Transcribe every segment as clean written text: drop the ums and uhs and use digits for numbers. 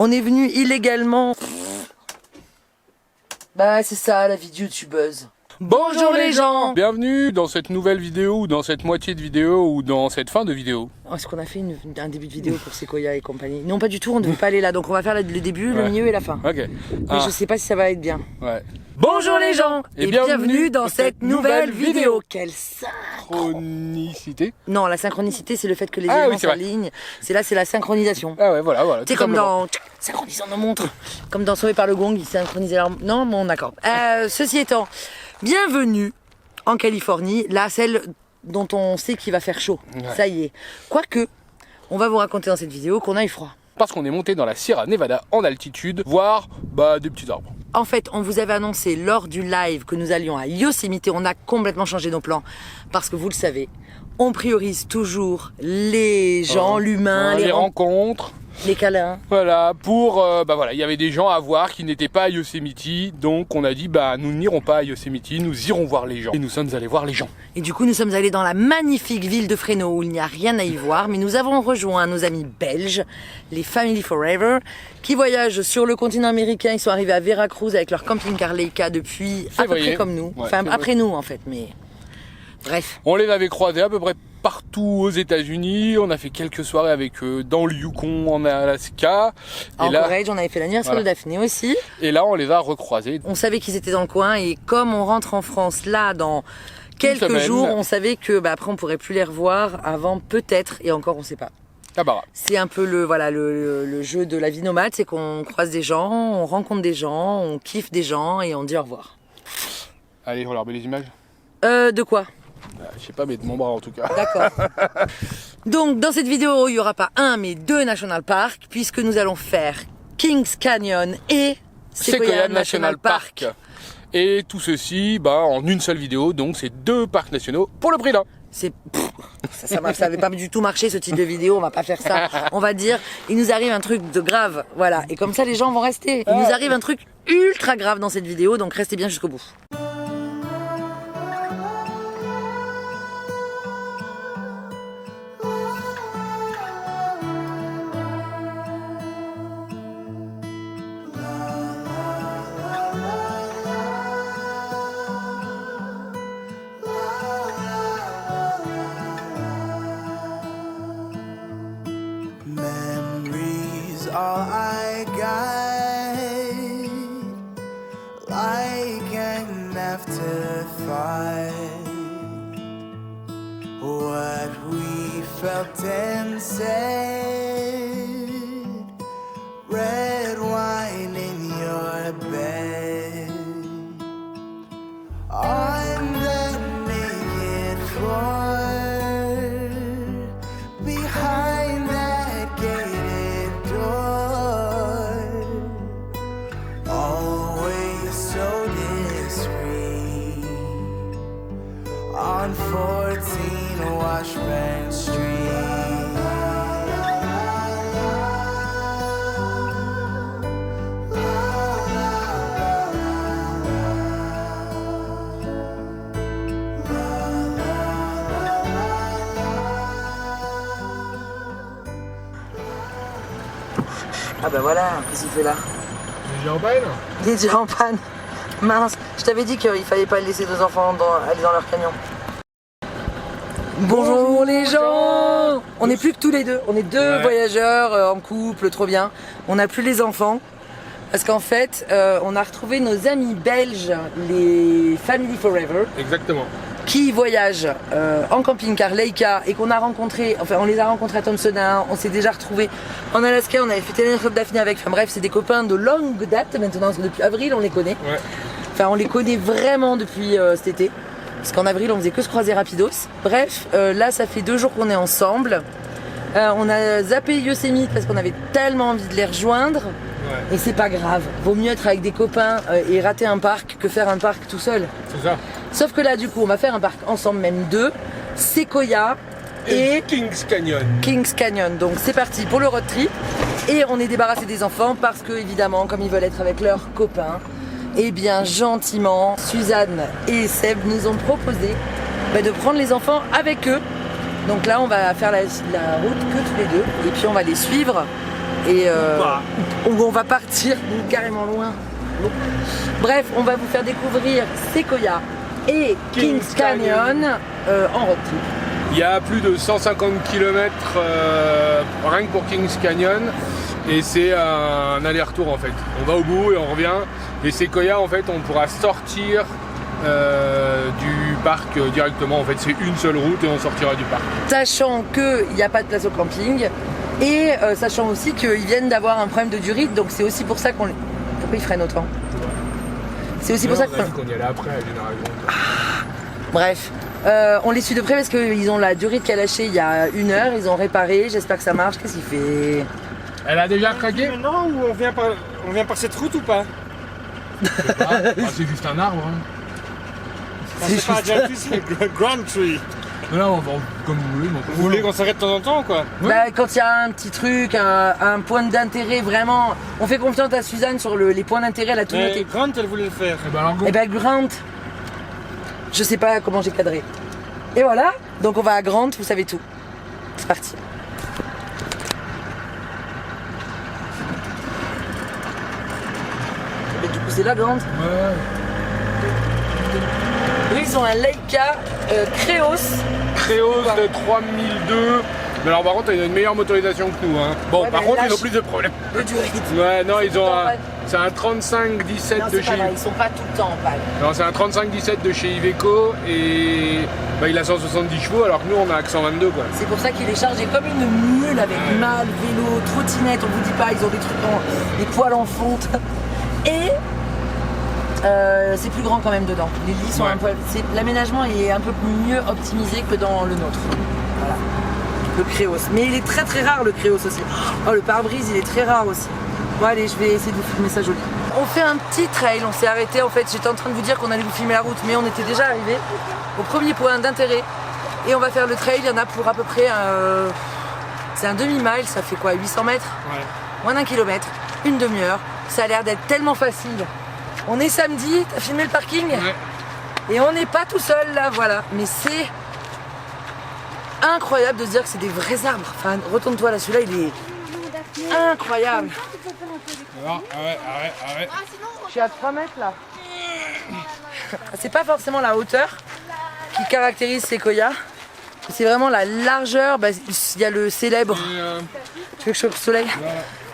On est venu illégalement. Bah c'est ça la vie de youtubeuse. Bonjour les gens. Bienvenue dans cette nouvelle vidéo, ou dans cette moitié de vidéo, ou dans cette fin de vidéo. Est-ce qu'on a fait un début de vidéo pour Sequoia et compagnie? Non pas du tout, on ne devait pas aller là, donc on va faire le début, le milieu et la fin. Ok. Mais je sais pas si ça va être bien. Ouais. Bonjour les gens et bienvenue dans cette nouvelle vidéo. Quelle synchronicité. Non, la synchronicité c'est le fait que les éléments s'alignent. C'est la synchronisation. Ah ouais, voilà. C'est comme dans synchronisant nos montres, comme dans Sauvé par le Gong, ils synchronisaient leur... Non, bon d'accord. Ceci étant, bienvenue en Californie, là celle dont on sait qu'il va faire chaud. Ouais. Ça y est. Quoique, on va vous raconter dans cette vidéo qu'on a eu froid. Parce qu'on est monté dans la Sierra Nevada en altitude, voir des petits arbres. En fait, on vous avait annoncé lors du live que nous allions à Yosemite. On a complètement changé nos plans parce que vous le savez, on priorise toujours les gens, l'humain, les rencontres, les câlins. Voilà, il y avait des gens à voir qui n'étaient pas à Yosemite, donc on a dit nous n'irons pas à Yosemite, nous irons voir les gens. Et nous sommes allés voir les gens. Et du coup, nous sommes allés dans la magnifique ville de Fresno où il n'y a rien à y voir, mais nous avons rejoint nos amis belges, les Family Forever, qui voyagent sur le continent américain. Ils sont arrivés à Veracruz avec leur camping-car Leica depuis à peu près comme nous. Ouais, enfin, après nous en fait, mais bref. On les avait croisés à peu près partout aux États-Unis. On a fait quelques soirées avec eux dans le Yukon, en Alaska. En Corée, on avait fait l'anniversaire de Daphné aussi. Et là, on les a recroisés. On savait qu'ils étaient dans le coin et comme on rentre en France là dans quelques jours, on savait que après on pourrait plus les revoir avant peut-être, et encore on sait pas. C'est un peu le jeu de la vie nomade, c'est qu'on croise des gens, on rencontre des gens, on kiffe des gens et on dit au revoir. Allez, on leur met les images. De quoi? Je sais pas, mais de mon bras en tout cas. D'accord. Donc dans cette vidéo, il n'y aura pas un mais deux National Park, puisque nous allons faire Kings Canyon et Sequoia National Park. Et tout ceci en une seule vidéo, donc c'est deux parcs nationaux pour le prix d'un. Ça n'avait pas du tout marché ce type de vidéo, on va pas faire ça. On va dire, il nous arrive un truc de grave, voilà. Et comme ça les gens vont rester. Il nous arrive un truc ultra grave dans cette vidéo, donc restez bien jusqu'au bout. All I got, like an afterthought, what we felt and said, red wine in your bed, on the naked floor, behind that gated door, always so discreet, on 14 Washburn Street. Ah bah voilà, qu'est-ce qu'il fait là? Il est en panne. Il est déjà en panne. Mince, je t'avais dit qu'il fallait pas laisser nos enfants aller dans leur camion. Bonjour les gens. On n'est plus que tous les deux, on est deux voyageurs en couple, trop bien. On n'a plus les enfants. Parce qu'en fait, on a retrouvé nos amis belges, les Family Forever. Exactement. Qui voyagent en camping-car Leica et qu'on a rencontrés, on les a rencontrés à Thompson, on s'est déjà retrouvés en Alaska, on avait fait l'anniversaire de Daphné avec, bref, c'est des copains de longue date maintenant, parce que depuis avril on les connaît. Ouais. Enfin, on les connaît vraiment depuis cet été, parce qu'en avril on faisait que se croiser rapidos. Bref, là ça fait 2 jours qu'on est ensemble. On a zappé Yosemite parce qu'on avait tellement envie de les rejoindre. Ouais. Et c'est pas grave, vaut mieux être avec des copains et rater un parc que faire un parc tout seul. C'est ça. Sauf que là du coup on va faire un parc ensemble, même deux, Sequoia et Kings Canyon. Kings Canyon. Donc c'est parti pour le road trip. Et on est débarrassé des enfants parce que évidemment comme ils veulent être avec leurs copains, et bien gentiment Suzanne et Seb nous ont proposé de prendre les enfants avec eux. Donc là on va faire la route que tous les deux et puis on va les suivre et où on va partir carrément loin. Bref, on va vous faire découvrir Sequoia et Kings Canyon en road trip. Il y a plus de 150 km rien que pour Kings Canyon et c'est un aller-retour en fait. On va au bout et on revient. Et Sequoia en fait on pourra sortir du parc directement. En fait c'est une seule route et on sortira du parc. Sachant qu'il n'y a pas de place au camping et sachant aussi qu'ils viennent d'avoir un problème de durite, donc c'est aussi pour ça qu'on les... Pourquoi ils freinent autant? C'est aussi pour ça on a dit qu'on y allait après, Bref, on les suit de près parce qu'ils ont la durite qui a lâché il y a 1 heure, ils ont réparé, j'espère que ça marche. Qu'est-ce qu'il fait? Elle a déjà craqué? Maintenant ou on vient par cette route ou pas? C'est juste un arbre. Hein. C'est pas déjà plus, c'est Grand Tree. Non, on va comme vous voulez. Vous voulez qu'on s'arrête de temps en temps ou quoi? Ouais. Bah, quand il y a un petit truc, un point d'intérêt vraiment, on fait confiance à Suzanne sur les points d'intérêt, elle a tout noté. Grant, elle voulait le faire. Et bah Grant, je sais pas comment j'ai cadré. Et voilà, donc on va à Grant, vous savez tout. C'est parti. Et du coup c'est là Grant. Ouais. Eux ils ont un Leica Creos. Creos de 3002. Mais alors par contre ils ont une meilleure motorisation que nous. Hein. Bon Ouais, par mais contre là, ils ont plus de problèmes. Le durite. Ouais non ils ont Tout le temps, un. C'est un 35-17 Non, de c'est chez pas vrai, ils sont pas tout le temps en panne. Non c'est un 35-17 de chez Iveco et bah, il a 170 chevaux alors que nous on a que 122 quoi. C'est pour ça qu'il est chargé comme une mule avec malle, vélo, trottinette, on vous dit pas, ils ont des trucs des poils en fonte. Et c'est plus grand quand même dedans. Les lits sont un peu. L'aménagement est un peu mieux optimisé que dans le nôtre. Voilà. Le Creos. Mais il est très très rare le Creos aussi. Oh le pare-brise il est très rare aussi. Bon allez, je vais essayer de vous filmer ça joli. On fait un petit trail, on s'est arrêté en fait, j'étais en train de vous dire qu'on allait vous filmer la route, mais on était déjà arrivé au premier point d'intérêt. Et on va faire le trail, il y en a pour à peu près c'est un demi-mile, ça fait quoi, 800 mètres? Ouais. Moins d'1 kilomètre, une demi-heure. Ça a l'air d'être tellement facile. On est samedi, t'as filmé le parking? Ouais. Et on n'est pas tout seul là, voilà. Mais c'est incroyable de se dire que c'est des vrais arbres. Enfin, retourne-toi là, celui-là il est incroyable. Alors, arrête. Je suis à 3 mètres là. C'est pas forcément la hauteur qui caractérise Sequoia. C'est vraiment la largeur. Bah, il y a le célèbre. Tu veux que je chope le soleil?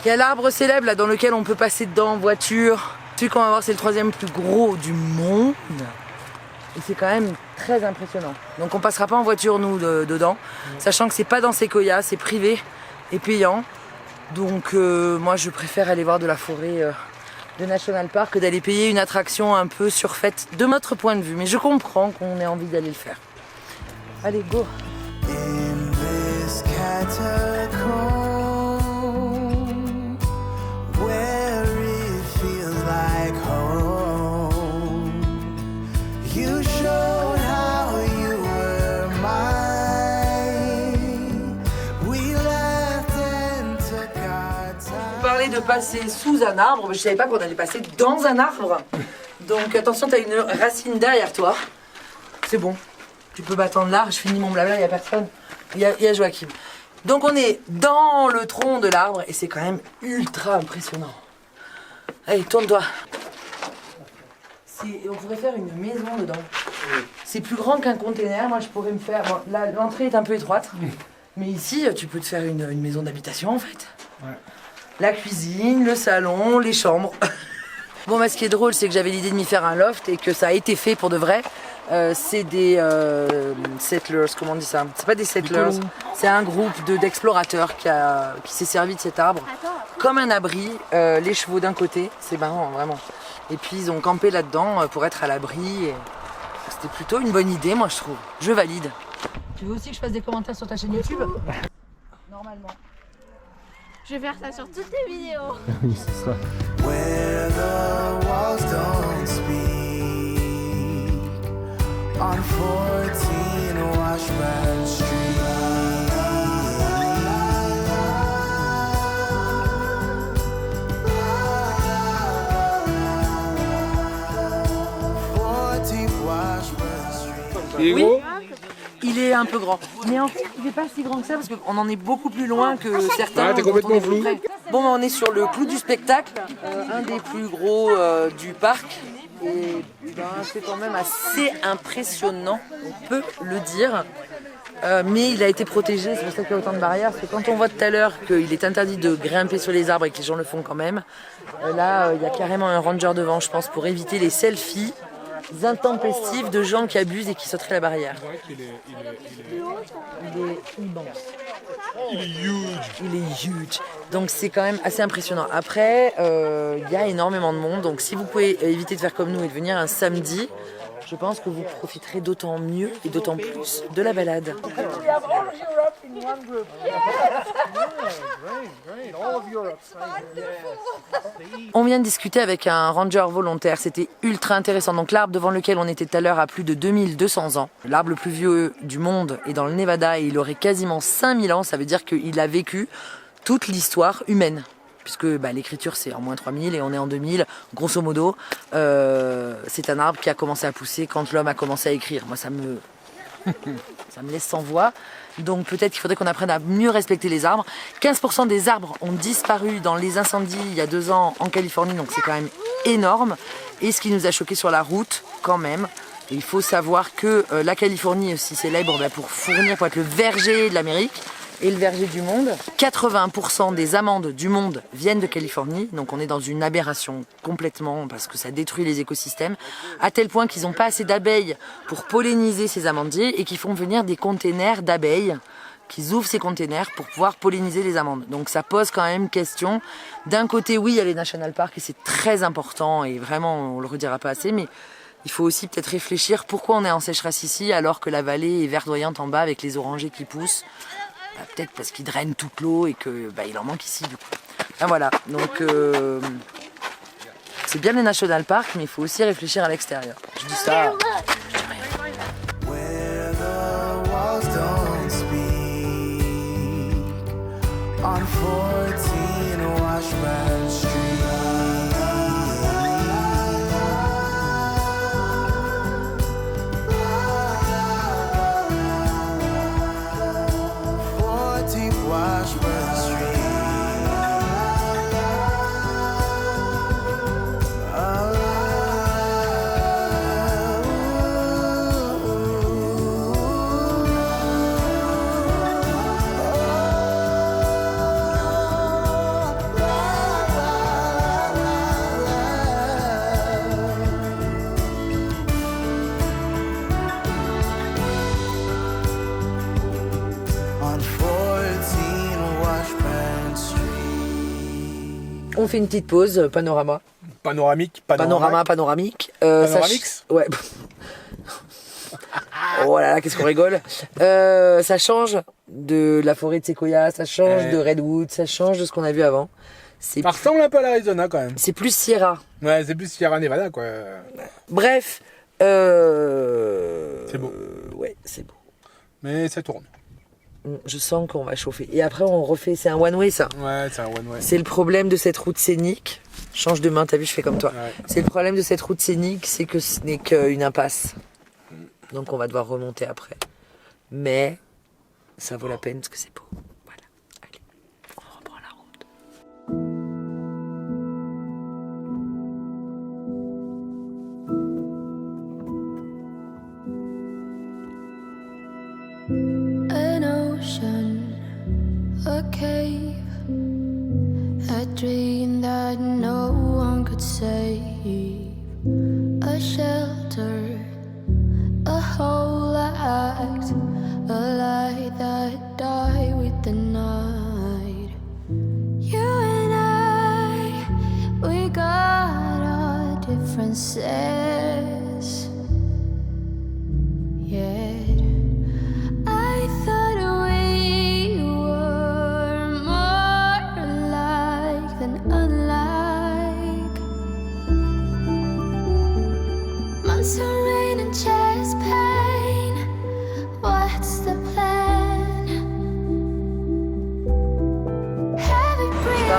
Il y a l'arbre célèbre là dans lequel on peut passer dedans en voiture. Celui qu'on va voir c'est le 3e plus gros du monde. Et c'est quand même très impressionnant. Donc on passera pas en voiture nous dedans. Sachant que c'est pas dans Sequoia, c'est privé et payant. Donc moi je préfère aller voir de la forêt de National Park que d'aller payer une attraction un peu surfaite de notre point de vue. Mais je comprends qu'on ait envie d'aller le faire. Allez, go! In this catacomb, where it feels like home, you showed how you were mine. We left and took our time. Vous parlez de passer sous un arbre, mais je savais pas qu'on allait passer dans un arbre. Donc attention, t'as une racine derrière toi. C'est bon. Tu peux m'attendre là, je finis mon blabla, il n'y a personne. Il y a Joachim. Donc on est dans le tronc de l'arbre et c'est quand même ultra impressionnant. Allez, tourne-toi. On pourrait faire une maison dedans. C'est plus grand qu'un container, moi je pourrais me faire... Bon, l'entrée est un peu étroite, mais ici tu peux te faire une maison d'habitation en fait. Ouais. La cuisine, le salon, les chambres. Bon, bah, ce qui est drôle, c'est que j'avais l'idée de m'y faire un loft et que ça a été fait pour de vrai. C'est des settlers, comment on dit ça? C'est pas des settlers, c'est un groupe d'explorateurs qui s'est servi de cet arbre comme un abri, les chevaux d'un côté, c'est marrant vraiment. Et puis ils ont campé là-dedans pour être à l'abri. Et... C'était plutôt une bonne idée, moi je trouve. Je valide. Tu veux aussi que je fasse des commentaires sur ta chaîne YouTube? Normalement. Je vais faire ça sur toutes tes vidéos. Oui, c'est ça. Where the walls don't speak on 14 Washburn Street. 14 Washburn Street. Il est Oui. gros? Il est un peu grand. Mais en fait, il n'est pas si grand que ça parce qu'on en est beaucoup plus loin que certains. Ah, t'es dont complètement on est plus flou. près. Bon, on est sur le clou du spectacle, un des plus gros du parc. Et ben, c'est quand même assez impressionnant, on peut le dire. Mais il a été protégé, c'est pour ça qu'il y a autant de barrières. Parce que quand on voit tout à l'heure qu'il est interdit de grimper sur les arbres et que les gens le font quand même, là, il y a carrément un ranger devant, je pense, pour éviter les selfies intempestives de gens qui abusent et qui sauteraient la barrière. Il est immense. Il est huge. Il est huge. Donc c'est quand même assez impressionnant. Après, il y a énormément de monde. Donc si vous pouvez éviter de faire comme nous et de venir un samedi, je pense que vous profiterez d'autant mieux et d'autant plus de la balade. On vient de discuter avec un ranger volontaire, c'était ultra intéressant. Donc l'arbre devant lequel on était tout à l'heure a plus de 2200 ans. L'arbre le plus vieux du monde est dans le Nevada et il aurait quasiment 5000 ans. Ça veut dire qu'il a vécu toute l'histoire humaine. Puisque l'écriture c'est en moins 3000 et on est en 2000, grosso modo. C'est un arbre qui a commencé à pousser quand l'homme a commencé à écrire. Moi ça me laisse sans voix. Donc peut-être qu'il faudrait qu'on apprenne à mieux respecter les arbres. 15% des arbres ont disparu dans les incendies il y a 2 ans en Californie, donc c'est quand même énorme. Et ce qui nous a choqué sur la route, quand même, il faut savoir que la Californie est aussi célèbre pour être le verger de l'Amérique et le verger du monde. 81% des amandes du monde viennent de Californie, donc on est dans une aberration complètement parce que ça détruit les écosystèmes, à tel point qu'ils n'ont pas assez d'abeilles pour polliniser ces amandiers et qu'ils font venir des containers d'abeilles, qu'ils ouvrent ces containers pour pouvoir polliniser les amandes. Donc ça pose quand même question. D'un côté, oui, il y a les national parks et c'est très important et vraiment on le redira pas assez, mais il faut aussi peut-être réfléchir pourquoi on est en sécheresse ici alors que la vallée est verdoyante en bas avec les orangers qui poussent. Peut-être parce qu'il draine toute l'eau et que il en manque ici du coup. Voilà, donc c'est bien les national parks, mais il faut aussi réfléchir à l'extérieur. Je dis ça. Where the walls don't speak on 14 Washburn Street. 14 Washburn Street. On fait une petite pause, panorama. Panoramique. Panoramique. Panoramix. Ouais. Oh là là, qu'est-ce qu'on rigole. Ça change de la forêt de séquoia, ça change de redwood, ça change de ce qu'on a vu avant. Ça ressemble un peu à l'Arizona quand même. C'est plus Sierra. Ouais, c'est plus Sierra Nevada quoi. Bref. C'est beau. Ouais, c'est beau. Mais ça tourne. Je sens qu'on va chauffer. Et après, on refait. C'est un one-way, ça. Ouais, c'est un one-way. C'est le problème de cette route scénique. Change de main, t'as vu, je fais comme toi. Ouais. C'est le problème de cette route scénique, c'est que ce n'est qu'une impasse. Donc on va devoir remonter après. Mais ça vaut la peine parce que c'est beau. Voilà. Allez, on reprend la route. An ocean, a cave, a dream that no one could save, a shelter, a whole act, a light that died with the night. You and I, we got our differences, yeah. I thought we were more alike than unlike. Months of rain and chest pain. What's the plan? Heavy breaths.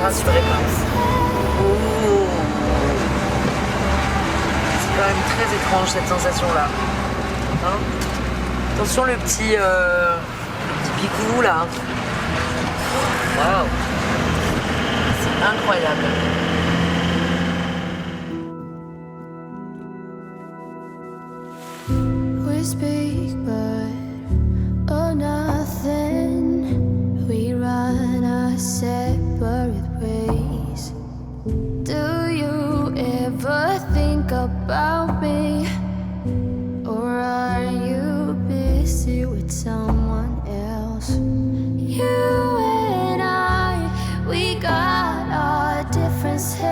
C'est quand même très étrange cette sensation-là. Hein? Attention le petit picounou là. Waouh. C'est incroyable. We speak, but oh, nothing. We run our separate ways. Do you ever think about me? Or are you busy with someone else? You and I, we got our differences.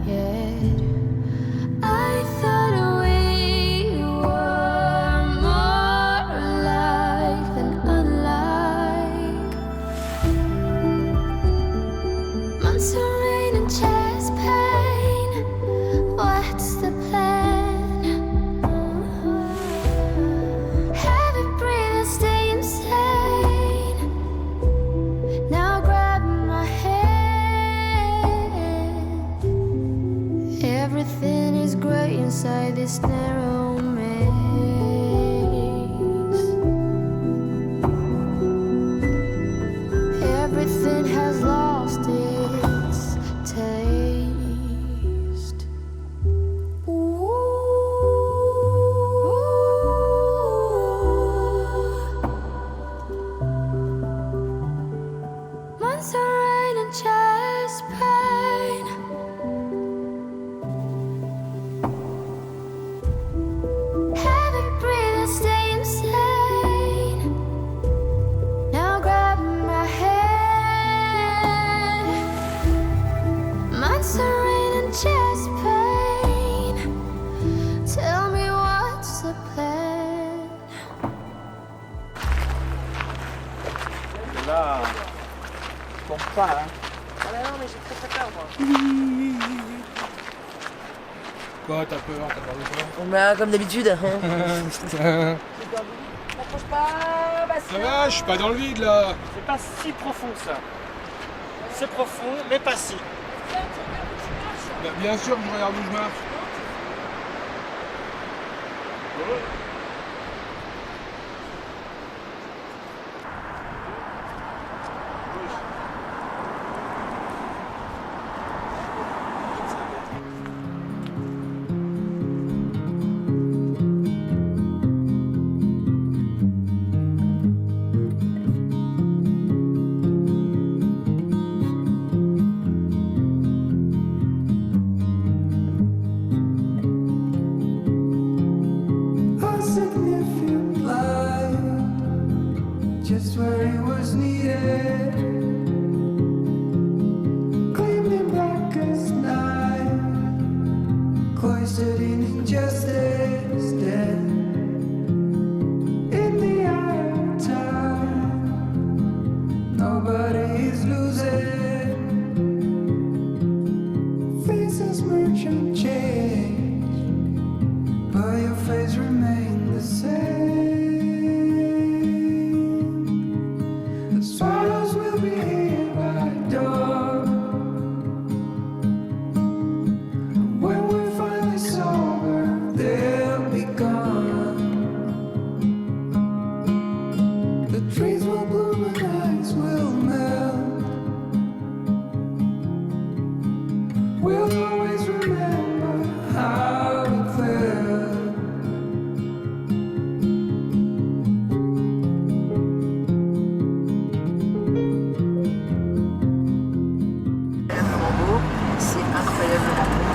Yet I thought we were more alike than unlike. Months of rain and chest pain. What's the plan? Heavy breathing, stay insane. Now grab my hand. Everything is great inside this narrow maze. Everything has lost its taste. Months of rain and chest pain. Heavy breathing, stay insane. Now grab my hand. Months of rain and chest pain. Tell me what's the plan? Là, je tombe pas, hein. Ah bah non mais j'ai très peur moi. Quoi, t'as peur de quoi? On met comme d'habitude. Hein. Ça N'approche pas, Bastien. va, je suis pas dans le vide là. C'est pas si profond que ça. C'est profond, mais pas si. Bah, bien sûr que je regarde où je marche. A significant light, just where it was needed. Gleaming black as night, cloistered in injustice, dead in the eye of time. Nobody is losing. Faces merchant change, but your face remains the same. The swallows will be here by dawn. When we're finally sober, they'll be gone. The trees will bloom and ice will melt. We'll always remember how it felt. Beau, c'est incroyablement beau.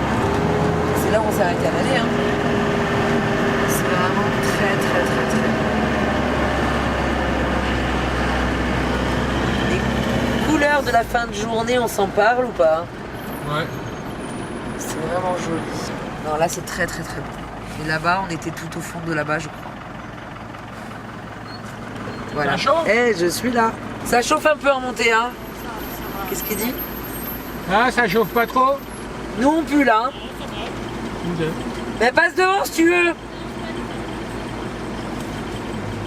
C'est là où on s'est arrêté à l'aller. Hein. C'est vraiment très très très très beau. Les couleurs de la fin de journée, on s'en parle ou pas? Ouais. C'est vraiment joli. Non, là c'est très très très beau. Et là-bas, on était tout au fond de là-bas, je crois. Voilà. Ça chauffe? Eh, je suis là. Ça chauffe un peu en montée, hein. Qu'est-ce qu'il dit? Ah, ça chauffe pas trop? Non plus là. Hein. Mais passe devant si tu veux.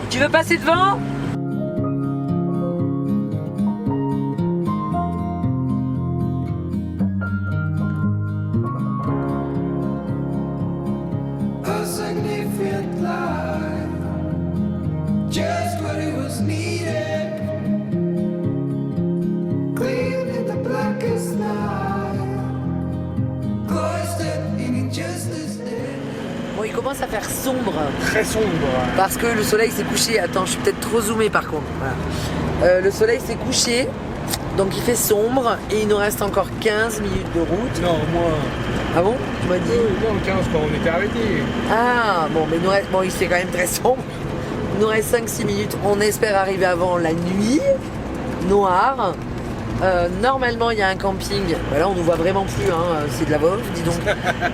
Tu veux passer devant? A significant commence à faire sombre. Très sombre. Parce que le soleil s'est couché. Attends, je suis peut-être trop zoomée par contre. Voilà. Le soleil s'est couché, donc il fait sombre et il nous reste encore 15 minutes de route. Non, moins. Ah bon? Tu m'as dit? Non, 15 quand on était arrêtés. Ah bon, mais bon, il fait quand même très sombre. Il nous reste 5-6 minutes. On espère arriver avant la nuit noire. Normalement, il y a un camping. Ben là, on nous voit vraiment plus, hein, c'est de la voix off, dis donc.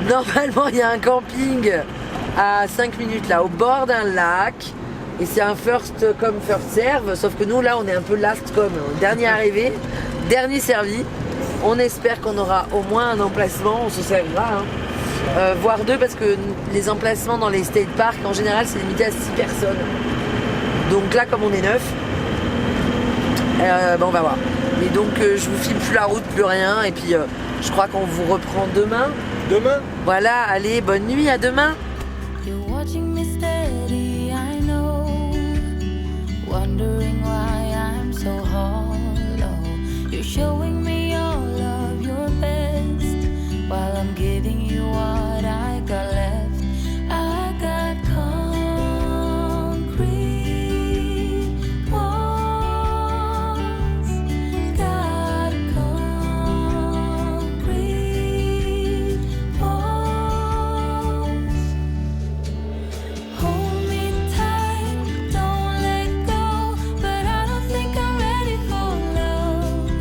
Normalement, il y a un camping à 5 minutes là, au bord d'un lac. Et c'est un first come, first serve. Sauf que nous, là, on est un peu last come. Dernier arrivé, dernier servi. On espère qu'on aura au moins un emplacement. On se servira, hein. Voire 2, parce que les emplacements dans les state parks, en général, c'est limité à 6 personnes. Donc là, comme on est 9, on va voir. Et donc je vous filme plus la route, plus rien. Et puis je crois qu'on vous reprend demain. Demain? Voilà, allez, bonne nuit, à demain. You're watching me steady, I know. Wondering why I'm so hollow. You're showing me all of your best while I'm giving you what I got left. I got concrete walls, got concrete walls. Hold me tight, don't let go, but I don't think I'm ready for love.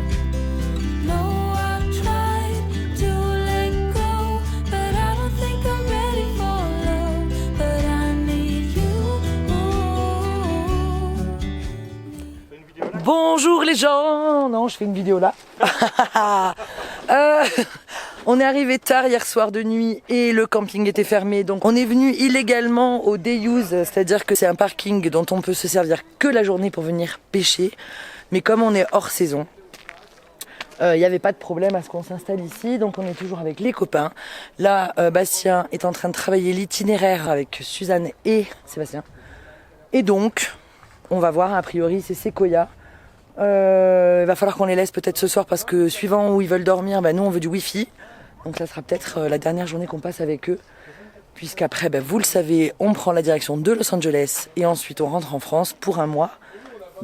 No, I've tried to let go, but I don't think I'm ready for love. But I need you. Bonjour les gens. Non, je fais une vidéo là. On est arrivé tard hier soir de nuit et le camping était fermé. Donc on est venu illégalement au day use, c'est-à-dire que c'est un parking dont on peut se servir que la journée pour venir pêcher. Mais comme on est hors saison, il n'y avait pas de problème à ce qu'on s'installe ici. Donc on est toujours avec les copains. Là, Bastien est en train de travailler l'itinéraire avec Suzanne et Sébastien. Et donc, on va voir, a priori c'est Sequoia. Il va falloir qu'on les laisse peut-être ce soir parce que suivant où ils veulent dormir, nous on veut du wifi. Donc ça sera peut-être la dernière journée qu'on passe avec eux. Puisqu'après, vous le savez, on prend la direction de Los Angeles et ensuite on rentre en France pour un mois.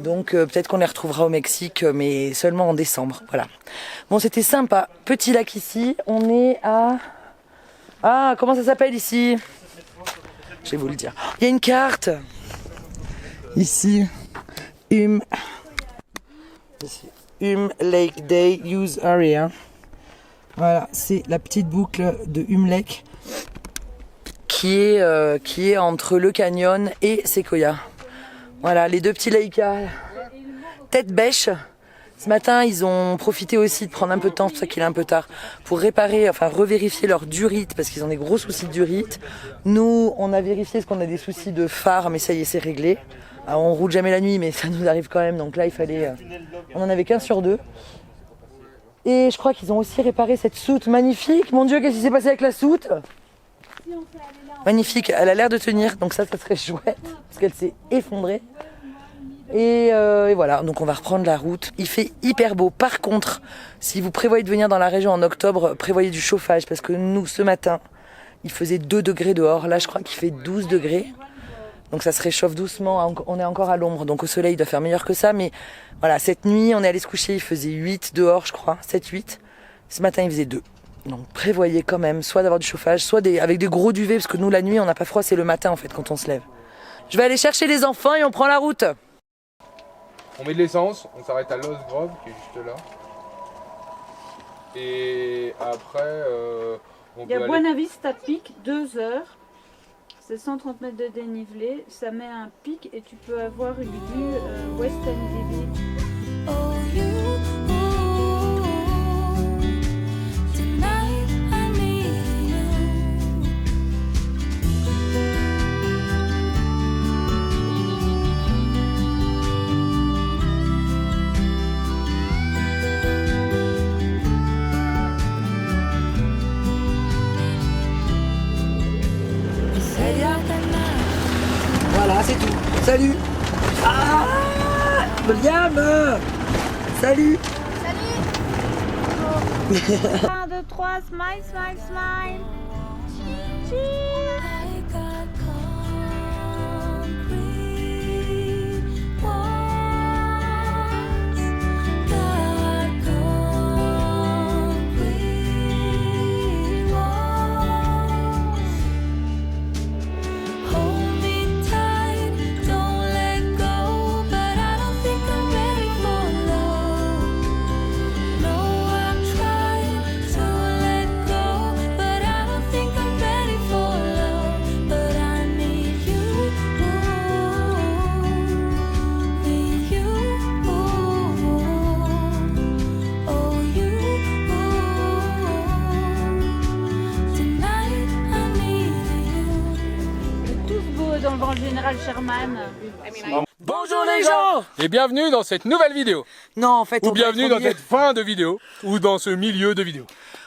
Donc peut-être qu'on les retrouvera au Mexique, mais seulement en décembre. Voilà. Bon, c'était sympa. Petit lac ici. On est à... Ah, comment ça s'appelle ici? Je vais vous le dire. Il y a une carte. Ici. Lake Day Use Area. Voilà, c'est la petite boucle de Lake qui est entre le canyon et Sequoia. Voilà, les deux petits Leica tête bêche. Ce matin, ils ont profité aussi de prendre un peu de temps, c'est pour ça qu'il est un peu tard, pour revérifier leur durite, parce qu'ils ont des gros soucis de durite. Nous, on a vérifié parce qu'on a des soucis de phare, mais ça y est, c'est réglé. Alors, on roule jamais la nuit, mais ça nous arrive quand même, donc là, il fallait... on en avait qu'un sur deux. Et je crois qu'ils ont aussi réparé cette soute magnifique. Mon Dieu, qu'est-ce qui s'est passé avec la soute? Magnifique, elle a l'air de tenir, donc ça serait chouette, parce qu'elle s'est effondrée. Et voilà, donc on va reprendre la route. Il fait hyper beau. Par contre, si vous prévoyez de venir dans la région en octobre, prévoyez du chauffage, parce que nous, ce matin, il faisait 2 degrés dehors. Là, je crois qu'il fait 12 degrés. Donc ça se réchauffe doucement, on est encore à l'ombre, donc au soleil il doit faire meilleur que ça, mais voilà, cette nuit on est allé se coucher, il faisait 8 dehors je crois, 7-8, ce matin il faisait 2. Donc prévoyez quand même, soit d'avoir du chauffage, soit avec des gros duvets, parce que nous la nuit on n'a pas froid, c'est le matin en fait quand on se lève. Je vais aller chercher les enfants et on prend la route. On met de l'essence, on s'arrête à Lost Grove qui est juste là. Et après, on Il y a peut Buena Vista Peak, 2 heures. C'est 130 mètres de dénivelé, ça met un pic et tu peux avoir une vue West End Beach. Oh, you, tonight I need you. Voilà, c'est tout. Salut. Ah, William. Salut. Salut. 1, 2, 3, smile, smile, smile. Cheese. général Sherman. Bonjour les gens. Et bienvenue dans cette nouvelle vidéo. Non, en fait, Ou on doit bienvenue être au dans milieu- cette fin de vidéo. Ou dans ce milieu de vidéo.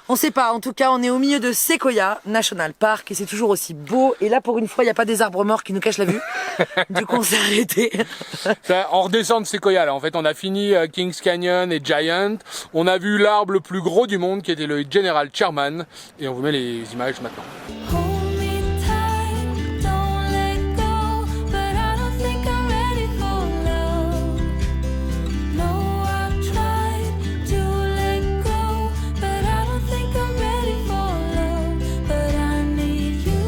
On sait pas, en tout cas, on est au milieu de Sequoia National Park et c'est toujours aussi beau. Et là, pour une fois, il n'y a pas des arbres morts qui nous cachent la vue. Du coup, on s'est arrêté. Ça, on redescend de Sequoia là. En fait, on a fini Kings Canyon et Giant. On a vu l'arbre le plus gros du monde qui était le General Sherman. Et on vous met les images maintenant. Hold me tight, don't let go, but I don't think I'm ready for love. No, I've tried to let go, but I don't think I'm ready for love. But I need you,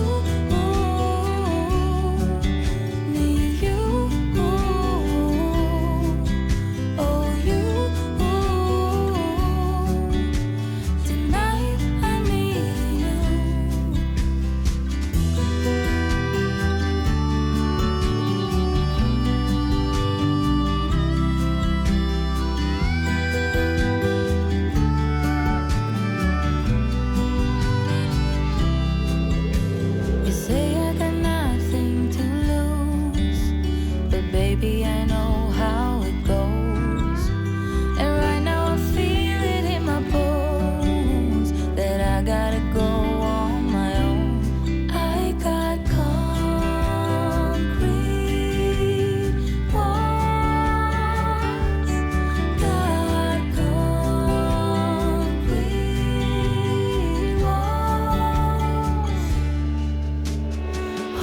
need you, oh you. Tonight I need you. You say I got nothing to lose, but baby, I know how it goes. And right now I feel it in my bones that I gotta go on my own. I got concrete walls, got concrete walls.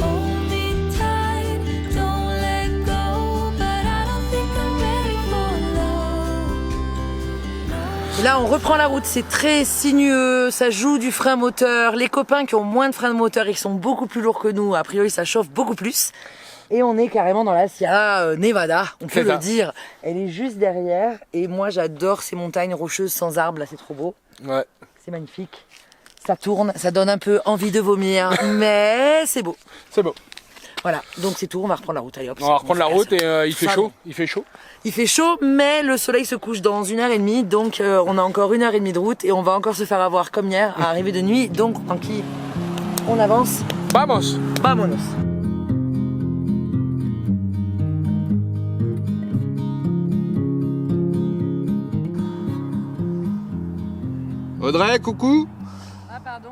Hold me tight, don't let go, but I don't think I'm ready for love. Et là, on reprend la route. C'est très sinueux. Ça joue du frein moteur. Les copains qui ont moins de frein de moteur, ils sont beaucoup plus lourds que nous. A priori, ça chauffe beaucoup plus. Et on est carrément dans la Sierra Nevada, on peut C'est le ça. dire. Elle est juste derrière. Et moi, j'adore ces montagnes rocheuses sans arbres. Là, c'est trop beau. Ouais. C'est magnifique. Ça tourne, ça donne un peu envie de vomir, mais c'est beau. C'est beau. Voilà, donc c'est tout, on va reprendre la route. Allez, hop, On va reprendre la route et il fait Ça, chaud. Il fait chaud. Il fait chaud, mais le soleil se couche dans 1h30, donc on a encore 1h30 de route et on va encore se faire avoir comme hier à arriver de nuit. Donc tranquille, on avance. Vamos. Vamonos. Audrey, coucou. Ah pardon.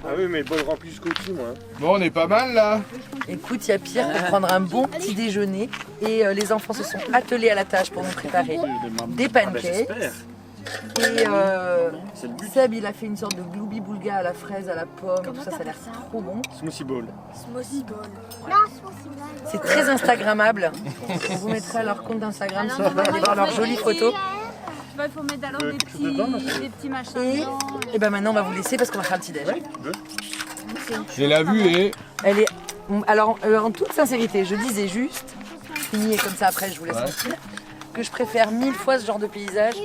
Ah oui, mais le bol rempli jusqu'au dessus, moi. Bon, on est pas mal là. Écoute, il y a pire pour prendre un bon petit déjeuner. Et les enfants se sont attelés à la tâche pour nous préparer des pancakes. J'espère. Et C'est le but. Seb, il a fait une sorte de gloubi boulga à la fraise, à la pomme, tout ça, ça a l'air trop bon. Smoothie ball. C'est très instagrammable. On vous mettra leur compte d'Instagram si vous voulez aller voir leurs jolies photos. Il faut mettre alors des petits machins Et, dedans. et ben maintenant on va vous laisser parce qu'on va faire le petit déj. J'ai la vue et Elle est. Alors en toute sincérité, je disais juste, fini et comme ça après je vous laisse tranquille, que je préfère 1000 fois ce genre de paysage.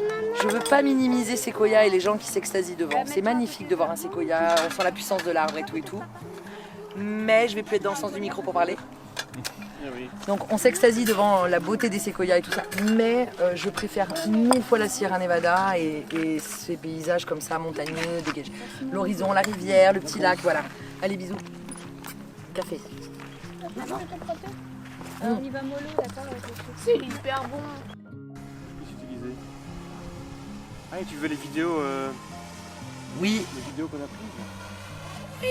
Je veux pas minimiser Sequoia et les gens qui s'extasient devant. C'est magnifique de voir un Sequoia, on sent la puissance de l'arbre et tout et tout. Mais je vais plus être dans le sens du micro pour parler. Donc on s'extasie devant la beauté des séquoias et tout ça, mais je préfère 1000 fois la Sierra Nevada et ces paysages comme ça, montagneux, dégagés. L'horizon, la rivière, le petit lac, voilà. Allez, bisous. Café. On y va mollo, d'accord? C'est hyper bon. Utiliser. Ah, et tu veux les vidéos, Oui, les vidéos qu'on a prises?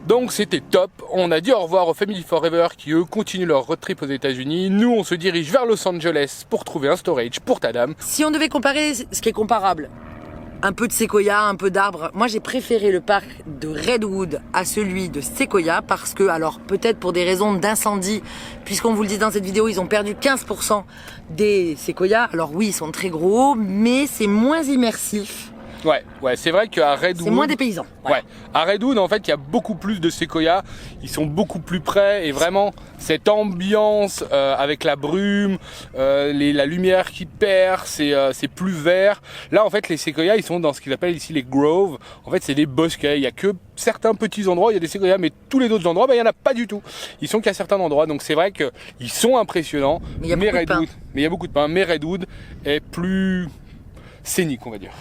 donc c'était top. On a dit au revoir aux Family Forever qui eux continuent leur road trip aux États-Unis. Nous on se dirige vers Los Angeles pour trouver un storage pour ta dame. si on devait comparer ce qui est comparable, un peu de séquoia, un peu d'arbres, moi j'ai préféré le parc de Redwood à celui de Sequoia parce que, alors peut-être pour des raisons d'incendie, puisqu'on vous le dit dans cette vidéo, ils ont perdu 15% des séquoias. Alors oui, ils sont très gros, mais c'est moins immersif, Ouais, c'est vrai qu'à Redwood, c'est moins dépaysant. ouais, à Redwood en fait il y a beaucoup plus de séquoias, ils sont beaucoup plus près et vraiment cette ambiance avec la brume, la lumière qui perce, c'est plus vert. Là en fait les séquoias ils sont dans ce qu'ils appellent ici les groves, en fait c'est des bosquets, il y a que certains petits endroits, il y a des séquoias mais tous les autres endroits il y en a pas du tout. Ils sont qu'à certains endroits donc c'est vrai qu'ils sont impressionnants, Mais il y a beaucoup de pins. mais il y a beaucoup de pins, mais Redwood est plus scénique on va dire.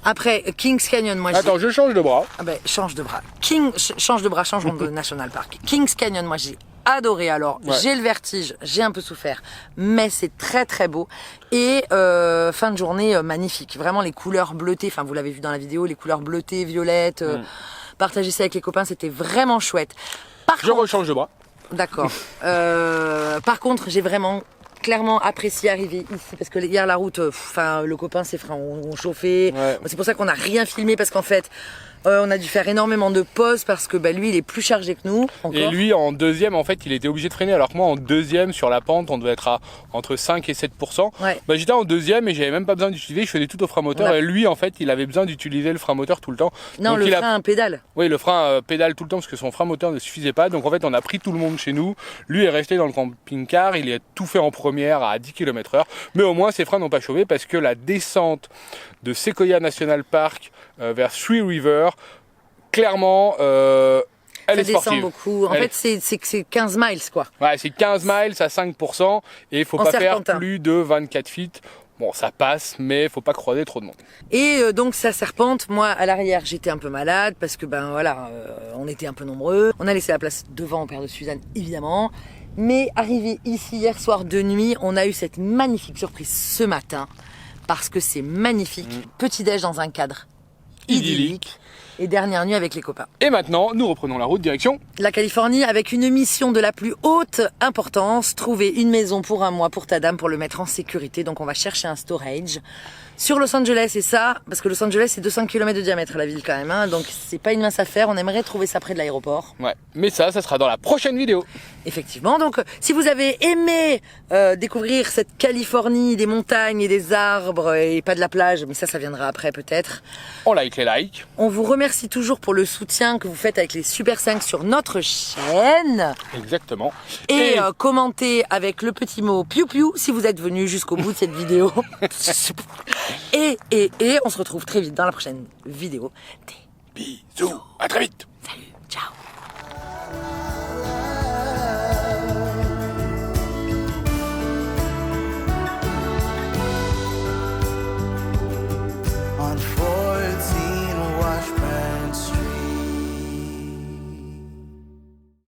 Après, Kings Canyon, moi Attends, je change de bras. Ah ben, change de bras. Change de bras, changeons de National Park. Kings Canyon, moi j'ai adoré. Alors, Ouais. j'ai le vertige, j'ai un peu souffert, mais c'est très très beau. Et fin de journée, magnifique. Vraiment les couleurs bleutées, enfin vous l'avez vu dans la vidéo, les couleurs bleutées, violettes. Partager ça avec les copains, c'était vraiment chouette. Par Je contre, rechange de bras. d'accord. Par contre, j'ai vraiment clairement apprécié arriver ici parce que hier la route, enfin le copain ses freins ont chauffé. Ouais. C'est pour ça qu'on n'a rien filmé parce qu'en fait on a dû faire énormément de pauses parce que lui il est plus chargé que nous. Encore. Et lui, en deuxième, en fait, il était obligé de freiner. Alors que moi, en deuxième, sur la pente, on devait être à entre 5 et 7%. Ouais. Bah, j'étais en deuxième et j'avais même pas besoin d'utiliser. Je faisais tout au frein moteur. Ouais. Et lui, en fait, il avait besoin d'utiliser le frein moteur tout le temps. Non, Donc, le il a- frein pédale. Oui, le frein pédale tout le temps parce que son frein moteur ne suffisait pas. Donc, en fait, on a pris tout le monde chez nous. Lui est resté dans le camping-car. Il a tout fait en première à 10 km/h. Mais au moins, ses freins n'ont pas chauffé parce que la descente de Sequoia National Park vers Three Rivers, clairement, elle Ça est descend sportive. beaucoup. En Elle fait, c'est 15 miles quoi. Ouais, c'est 15 miles à 5% et il faut En pas faire serpentin. plus de 24 feet. Bon, ça passe, mais il faut pas croiser trop de monde. Et donc ça serpente. Moi à l'arrière j'étais un peu malade parce que on était un peu nombreux. On a laissé la place devant au père de Suzanne évidemment. Mais arrivé ici hier soir de nuit, on a eu cette magnifique surprise ce matin parce que c'est magnifique. Petit déj dans un cadre idyllique. Et dernière nuit avec les copains. Et maintenant, nous reprenons la route direction. La Californie avec une mission de la plus haute importance, trouver une maison pour un mois pour ta dame pour le mettre en sécurité. Donc on va chercher un storage sur Los Angeles et ça, parce que Los Angeles c'est 200 km de diamètre la ville quand même, hein, donc c'est pas une mince affaire, on aimerait trouver ça près de l'aéroport. Ouais, mais ça sera dans la prochaine vidéo. Effectivement, donc si vous avez aimé découvrir cette Californie, des montagnes et des arbres et pas de la plage, mais ça viendra après peut-être. On like les likes. On vous remercie toujours pour le soutien que vous faites avec les Super 5 sur notre chaîne. Exactement. Et commentez avec le petit mot piou piou si vous êtes venu jusqu'au bout de cette vidéo. et on se retrouve très vite dans la prochaine vidéo. Bisous, à très vite. Salut, ciao.